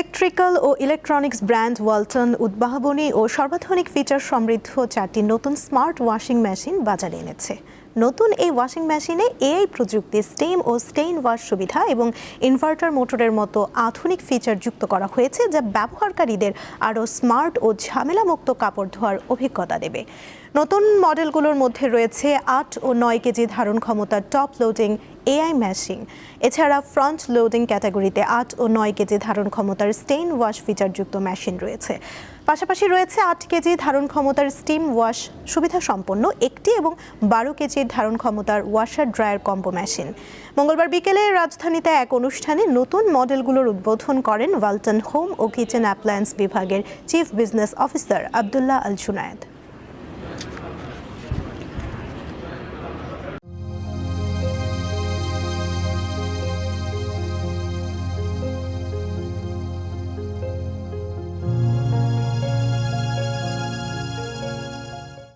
Electrical ও electronics brand Walton উদ্ভাবনী ও সর্বাধুনিক feature সমৃদ্ধ 4টি নতুন স্মার্ট ওয়াশিং মেশিন বাজারে এনেছে। নতুন এই ওয়াশিং মেশিনে এআই প্রযুক্তি, স্টিম ও স্টেইন ওয়াশ সুবিধা এবং ইনভার্টার মোটরের মতো আধুনিক ফিচার যুক্ত করা হয়েছে, যা ব্যবহারকারীদের আরও স্মার্ট ও ঝামেলামুক্ত কাপড় ধোয়ার অভিজ্ঞতা দেবে। নতুন মডেলগুলোর মধ্যে রয়েছে 8 ও 9 কেজি ধারণ ক্ষমতার টপ লোডিং এআই মেশিন। এছাড়া ফ্রন্ট লোডিং ক্যাটাগরিতে 8 ও 9 কেজি ধারণ ক্ষমতার স্টেইন ওয়াশ ফিচারযুক্ত মেশিন রয়েছে। পাশাপাশি রয়েছে 8 কেজি ধারণ ক্ষমতার স্টিম ওয়াশ সুবিধা সম্পন্ন একটি এবং 12 কেজির ধারণ ক্ষমতার ওয়াশার ড্রায়ার কম্বো মেশিন। মঙ্গলবার বিকেলে রাজধানীতে এক অনুষ্ঠানে নতুন মডেলগুলোর উদ্বোধন করেন ওয়ালটন হোম ও কিচেন অ্যাপ্লায়েন্স বিভাগের chief business officer Abdullah Al Junaid.